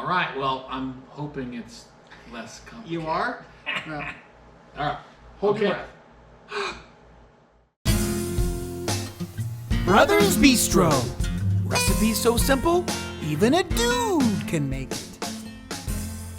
All right, well, I'm hoping it's less complicated. You are? No. All right. Hold your Okay. breath. Brothers Bistro. Recipes so simple, even a dude can make it.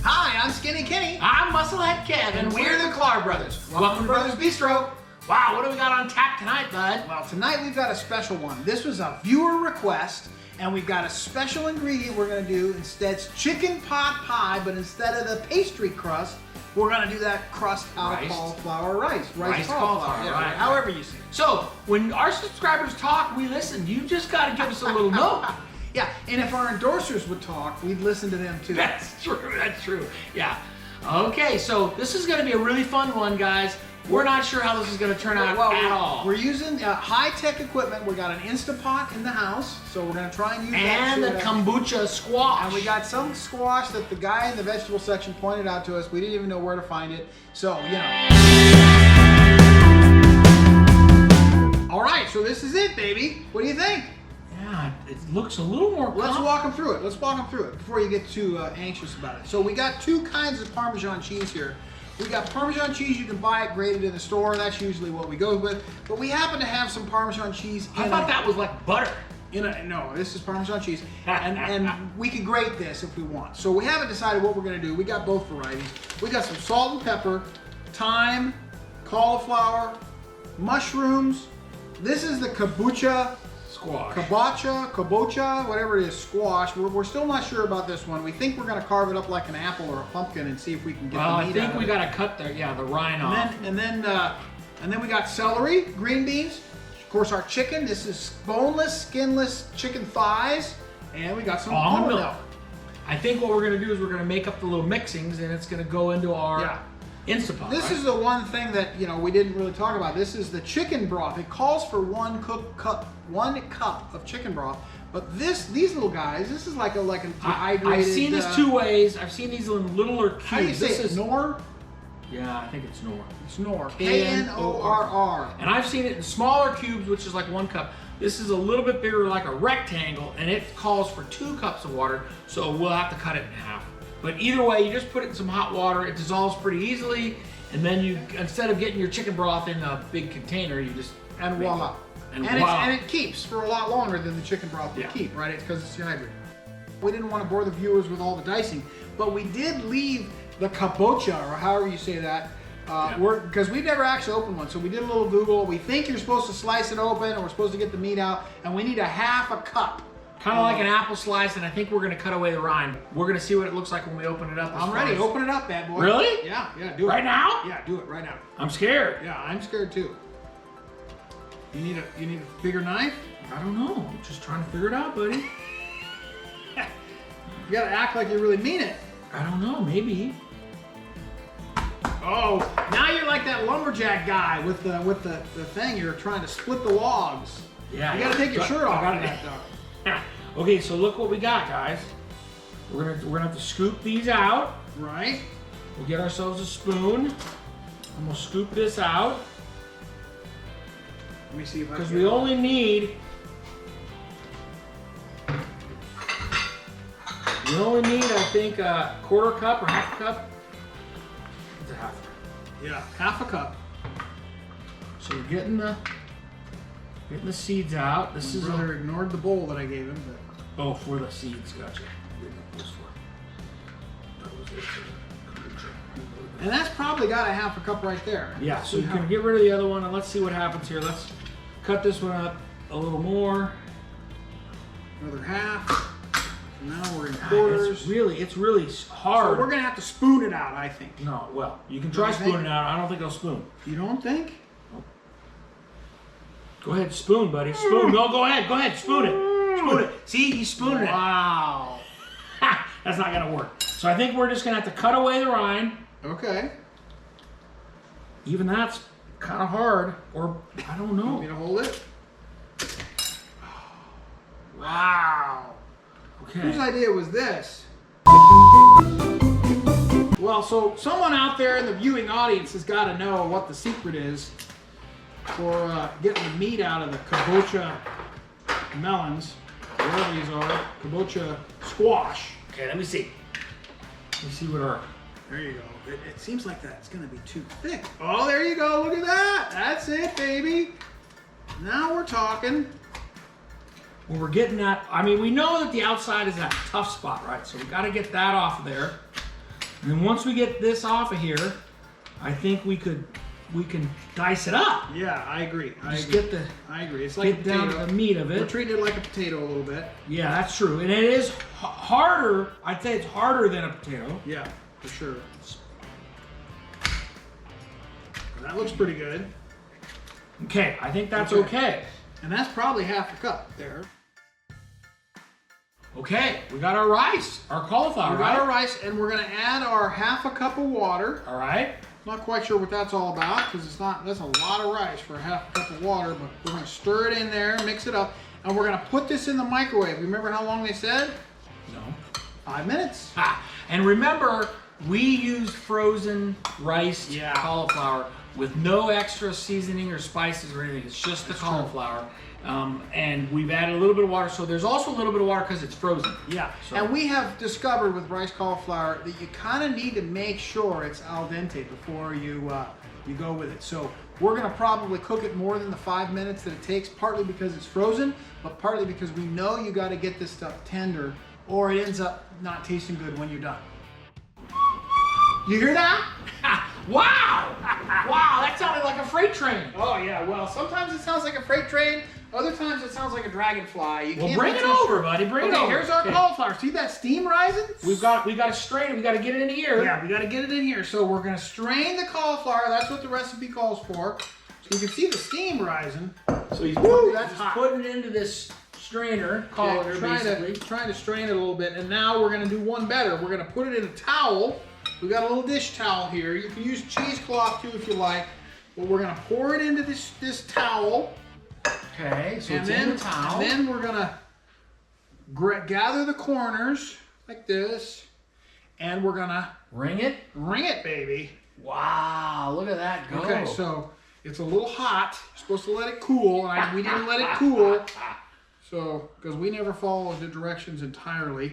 Hi, I'm Skinny Kenny. I'm Musclehead Kev, And we're the Klar Brothers. Welcome to Brothers Bistro. Wow, what do we got on tap tonight, bud? Well, tonight we've got a special one. This was a viewer request, and we've got a special ingredient we're going to do. Instead, it's chicken pot pie, but instead of the pastry crust, we're going to do that crust out of cauliflower rice. Rice cauliflower, yeah, right. however you see it. So, when our subscribers talk, we listen. You just got to give us a little note. Yeah, and if our endorsers would talk, we'd listen to them too. That's true, yeah. Okay, so this is going to be a really fun one, guys. We're not sure how this is going to turn out at all. We're using high-tech equipment. We got an Instapot in the house, so we're going to try and use that. And the kombucha squash. And we got some squash that the guy in the vegetable section pointed out to us. We didn't even know where to find it. So, you know. All right, so this is it, baby. What do you think? Yeah, it looks a little more Let's walk them through it. Let's walk them through it before you get too anxious about it. So we got two kinds of Parmesan cheese here. We got Parmesan cheese. You can buy it grated in the store. That's usually what we go with. But we happen to have some Parmesan cheese. I thought that was like butter. No, this is Parmesan cheese. and we can grate this if we want. So we haven't decided what we're going to do. We got both varieties. We got some salt and pepper, thyme, cauliflower, mushrooms. This is the kabocha. Squash. Kabocha, whatever it is, squash. We're still not sure about this one. We think we're going to carve it up like an apple or a pumpkin and see if we can get the meat out of it. I think we got to cut the rind off. And then we got celery, green beans, of course our chicken. This is boneless, skinless chicken thighs, and we got some almond milk. I think what we're going to do is we're going to make up the little mixings, and it's going to go into our Instapot. This is the one thing that we didn't really talk about. This is the chicken broth. It calls for one cup of chicken broth, but these little guys, this is like a dehydrated. I've seen this two ways. I've seen these in littler cubes. How do you say it? Knorr? Yeah, I think it's Knorr. It's Knorr. K-N-O-R-R. And I've seen it in smaller cubes, which is like 1 cup. This is a little bit bigger, like a rectangle, and it calls for 2 cups of water, so we'll have to cut it in half. But either way, you just put it in some hot water. It dissolves pretty easily, and then you, instead of getting your chicken broth in a big container, you just voila. And it keeps for a lot longer than the chicken broth would keep, right? It's because it's dehydrated. We didn't want to bore the viewers with all the dicing, but we did leave the kabocha, or however you say that, because we've never actually opened one. So we did a little Google. We think you're supposed to slice it open, and we're supposed to get the meat out, and we need a half a cup. Kind of like an apple slice, and I think we're going to cut away the rind. We're going to see what it looks like when we open it up. I'm ready. Open it up, bad boy. Really? Yeah, do it. Right now? Yeah, do it right now. I'm scared. Yeah, I'm scared too. You need a bigger knife? I don't know. I'm just trying to figure it out, buddy. You gotta act like you really mean it. I don't know. Maybe. Oh, now you're like that lumberjack guy with the thing. You're trying to split the logs. Yeah. You gotta take your shirt off. Okay, so look what we got, guys. We're gonna have to scoop these out. Right. We'll get ourselves a spoon, and we'll scoop this out. Let me see if I can. Because we only need. I think, a 1/4 cup or half a cup. It's a half a cup. Yeah, half a cup. So we're getting the seeds out. This is brother ignored the bowl that I gave him. But... Oh, for the seeds, gotcha. And that's probably got a half a cup right there. Yeah, so you can get rid of the other one, and let's see what happens here. Let's cut this one up a little more. Another half. Now we're in quarters. It's really hard. So we're gonna have to spoon it out, I think. No, well, you can try spooning it out. I don't think they'll spoon. You don't think? Go ahead, spoon, buddy. Spoon. No, go ahead, spoon it. Spoon it. See, he's spooning it. Wow. That's not gonna work. So I think we're just gonna have to cut away the rind. Okay. Even that's kind of hard, or I don't know. Want me to hold it? Wow. Okay. Whose idea was this? Well, so someone out there in the viewing audience has got to know what the secret is for getting the meat out of the kabocha melons, whatever these are, kabocha squash. Okay, let me see. Let's see what our... There you go. It seems like that's gonna be too thick. Oh, there you go. Look at that. That's it, baby. Now we're talking. Well, we're getting that. I mean, we know that the outside is that tough spot, right? So we got to get that off of there. And then once we get this off of here, I think we can dice it up. Yeah, I agree. I agree. It's like get down to the meat of it. We're treating it like a potato a little bit. Yeah, that's true. And it is harder. I'd say it's harder than a potato. Yeah, for sure. That looks pretty good. Okay, I think that's okay. And that's probably half a cup there. Okay, we got our rice, our cauliflower, We got our rice, and we're gonna add our half a cup of water. All right. Not quite sure what that's all about, because that's a lot of rice for a half a cup of water, but we're gonna stir it in there, mix it up, and we're gonna put this in the microwave. Remember how long they said? No. 5 minutes. And remember, we used frozen rice cauliflower with no extra seasoning or spices or anything. It's just the cauliflower. And we've added a little bit of water, so there's also a little bit of water because it's frozen. Yeah, so. And we have discovered with rice cauliflower that you kind of need to make sure it's al dente before you go with it. So we're gonna probably cook it more than the 5 minutes that it takes, partly because it's frozen, but partly because we know you gotta get this stuff tender or it ends up not tasting good when you're done. You hear that? Wow! Wow, that sounded like a freight train. Oh yeah, well, sometimes it sounds like a freight train, other times it sounds like a dragonfly. Well, bring it over, buddy. Bring it over. Here's our cauliflower. See that steam rising? We got to strain it. We got to get it in here. Yeah, we got to get it in here. So we're gonna strain the cauliflower. That's what the recipe calls for. So you can see the steam rising. So he's hot. putting it into this strainer, colander, basically. Trying to strain it a little bit. And now we're gonna do one better. We're gonna put it in a towel. We got a little dish towel here. You can use cheesecloth too if you like. But we're gonna pour it into this towel. Okay, so it's in the towel. And then we're gonna gather the corners like this, and we're gonna ring it, baby. Wow, look at that go. Okay, so it's a little hot. You're supposed to let it cool, and we didn't let it cool, so because we never follow the directions entirely.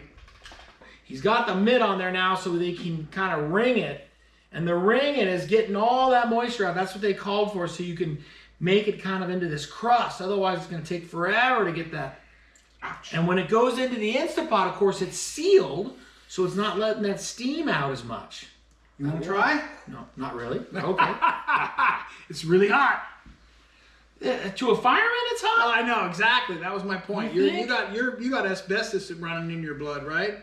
He's got the mitt on there now, so they can kind of ring it, and the ringing is getting all that moisture out. That's what they called for, so you can make it kind of into this crust. Otherwise, it's going to take forever to get that. Ouch. And when it goes into the Instant Pot, of course, it's sealed, so it's not letting that steam out as much. You want to try? No, not really. Okay. It's really hot. To a fireman, it's hot. Oh, I know exactly. That was my point. You got asbestos running in your blood, right?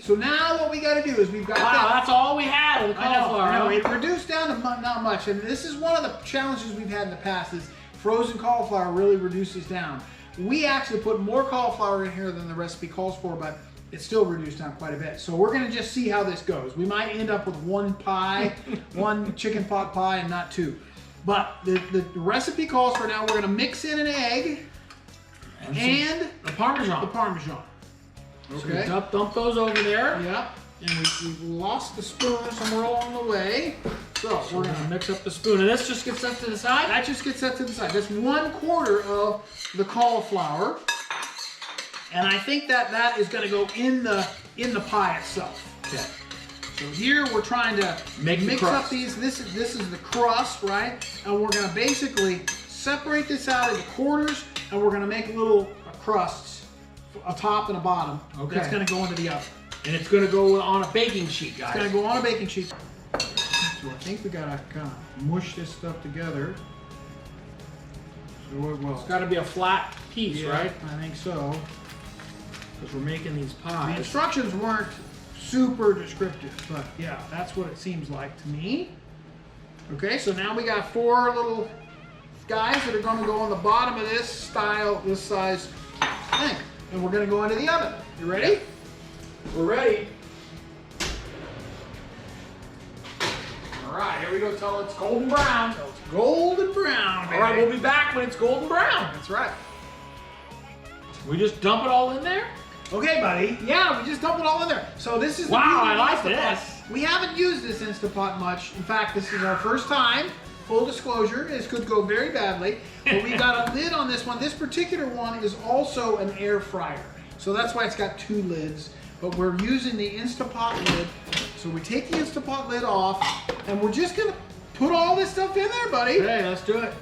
So now what we got to do is we've got that's all we had of the cauliflower. I know. It reduced down to not much, and this is one of the challenges we've had in the past. Is frozen cauliflower really reduces down. We actually put more cauliflower in here than the recipe calls for, but it's still reduced down quite a bit. So we're gonna just see how this goes. We might end up with one pie, one chicken pot pie, and not two. But the recipe calls for now. We're gonna mix in an egg and the Parmesan. Okay. So dump those over there. Yep. And we lost the spoon somewhere along the way. So we're gonna mix up the spoon. And this just gets set to the side? That just gets set to the side. That's 1/4 of the cauliflower. And I think that is gonna go in the pie itself. Okay. So here we're trying to mix up these. This is the crust, right? And we're gonna basically separate this out into quarters, and we're gonna make little crusts, a top and a bottom. Okay. That's gonna go into the oven. And it's gonna go on a baking sheet, guys. It's gonna go on a baking sheet. So I think we gotta kind of mush this stuff together. So it's gotta be a flat piece, right? I think so. Because we're making these pies. The instructions weren't super descriptive, but yeah, that's what it seems like to me. Okay, so now we got 4 little guys that are gonna go on the bottom of this size thing. And we're gonna go into the oven. You ready? We're ready. All right, here we go till it's golden brown. Till it's golden brown, baby. All right, we'll be back when it's golden brown. That's right. We just dump it all in there? Okay, buddy. Yeah, we just dump it all in there. So this is the wow, I beauty of like Instant Pot. this. We haven't used this Instant Pot much. In fact, this is our first time. Full disclosure, this could go very badly. But we got a lid on this one. This particular one is also an air fryer. So that's why it's got 2 lids. But we're using the Instant Pot lid So we take the Instant Pot lid off, and we're just gonna put all this stuff in there, buddy. Okay, let's do it.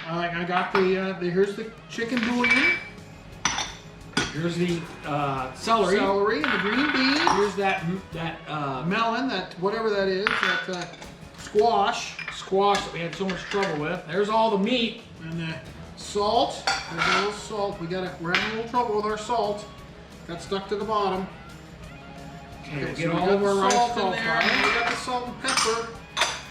All right, I got here's the chicken bouillon. Here's the celery. Celery and the green beans. Here's that Melon, that whatever that is, that squash. Squash that we had so much trouble with. There's all the meat. And the salt. There's a little salt. We're having a little trouble with our salt. Got stuck to the bottom. Okay, So get we all got of our the rice salt in salt there, and we got the salt and pepper.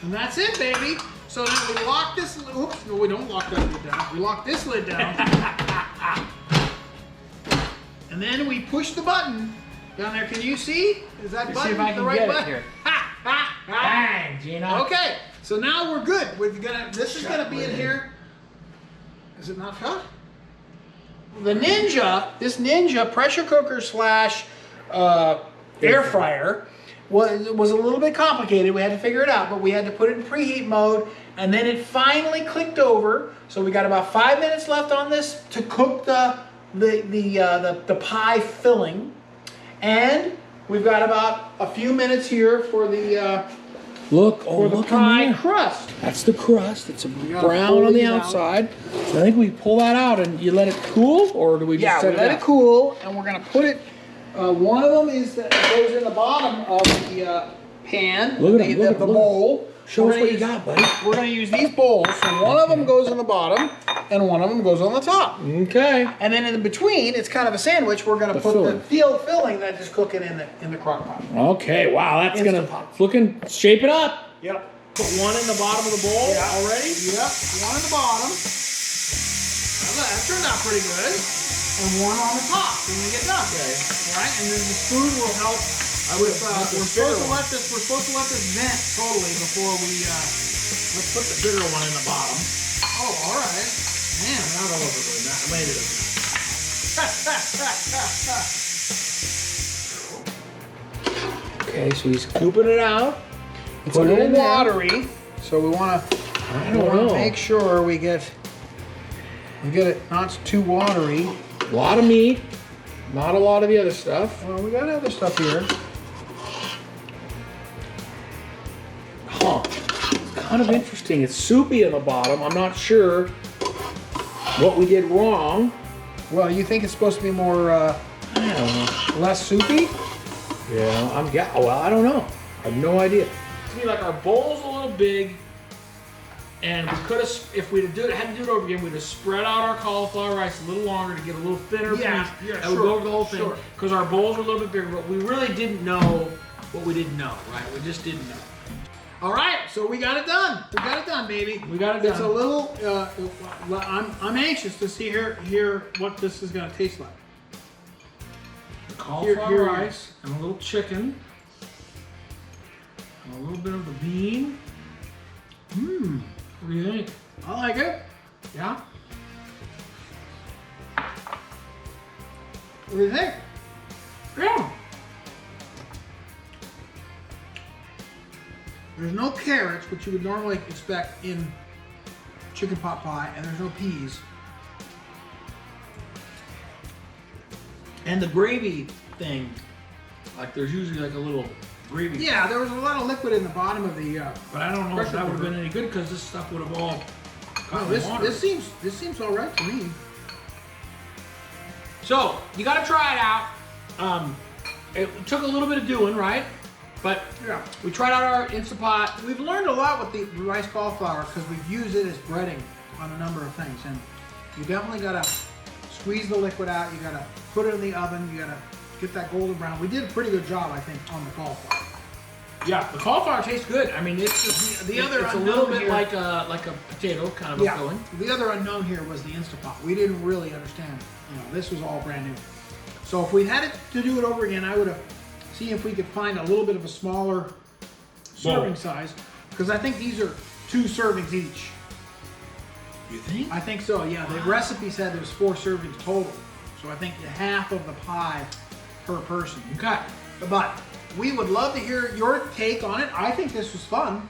And that's it, baby. So now we lock this, oops, no, we don't lock that lid down. We lock this lid down. And then we push the button down there. Can you see? Is that Let's button see if I the can right get it button? here. Ha, ha, ha. Bang, Gina. Okay, so now we're good. This is gonna be in here. Is it not shut? The this Ninja pressure cooker slash air fryer was a little bit complicated. We had to figure it out, but we had to put it in preheat mode, and then it finally clicked over. So we got about 5 minutes left on this to cook the pie filling, and we've got about a few minutes here for the Look pie crust. That's the crust. It's gotta brown pull on the these out. outside. So I think we pull that out and you let it cool, or do we just Yeah, set we it let out? it cool, and we're gonna put it. One of them is that goes in the bottom of the pan. Look at 'em, look at the 'em, look. bowl. Show We're us gonna what you use- got, buddy. We're gonna use these bowls. So one of them goes in the bottom, and one of them goes on the top. Okay. And then in between, it's kind of a sandwich. We're gonna The put filling. the filling that is cooking in the crock pot. Okay, wow, that's Instant gonna, pot. it's looking, shape it up. Yep. Put one in the bottom of the bowl already. Yep. One in the bottom. That turned out pretty good. And one on the top when we get done. Okay. All right, and then the spoon will help. We're supposed to let this vent totally before we. Let's put the bigger one in the bottom. Oh, all right. Man, I don't know if we're doing that. Maybe it doesn't. Okay, so he's scooping it out. it's a Put it little in there. watery, so we want to. I don't know. Make sure we get it not too watery. A lot of meat, not a lot of the other stuff. Well, we got other stuff here. Huh. It's kind of interesting. It's soupy in the bottom. I'm not sure what we did wrong. Well, you think it's supposed to be more I don't know. less soupy? Yeah, well, I don't know. I have no idea. To me, like our bowl's a little big, and we could have, if we'd had to do it over again, we'd have spread out our cauliflower rice a little longer to get a little thinner piece. Yeah, That would go over the whole thing, sure. because our bowls were a little bit bigger, but we really didn't know what we didn't know, right? We just didn't know. All right, so we got it done. We got it done, baby. We got it It's done. a little. I'm anxious to see hear what this is gonna taste like. Cauliflower Here. rice and a little chicken, and a little bit of the bean. Mmm. What do you think? I like it. Yeah. What do you think? Yeah. There's no carrots, which you would normally expect in chicken pot pie, and there's no peas. And the gravy thing, like there's usually like a little gravy. Yeah, there was a lot of liquid in the bottom of the. But I don't know if pressure that would have cooker. been any good because this stuff would have all Oh, gotten this water. seems all right to me. So you got to try it out. It took a little bit of doing, right? But Yeah. we tried out our Instant Pot. We've learned a lot with the rice cauliflower because we've used it as breading on a number of things, and you definitely gotta squeeze the liquid out. You gotta put it in the oven. You gotta get that golden brown. We did a pretty good job, I think, on the cauliflower. Yeah, the cauliflower tastes good. I mean, it's just The other it's a little unknown bit here- like a potato kind of a filling. The other unknown here was the Instant Pot. We didn't really understand. This was all brand new. So if we had it to do it over again, I would have seen if we could find a little bit of a smaller serving size, because I think these are 2 servings each. You think? I think so, yeah. The recipe said there's 4 servings total. So I think half of the pie per person. Okay. But we would love to hear your take on it. I think this was fun.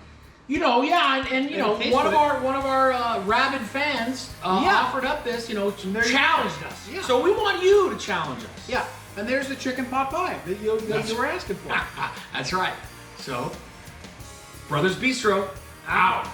You know, yeah, and you know, taste one of good. our rabid fans Yeah. offered up this, There you challenged go. us. Yeah. So we want you to challenge us. Yeah. And there's the chicken pot pie that you were asking for. That's right. So, Brothers Bistro, out.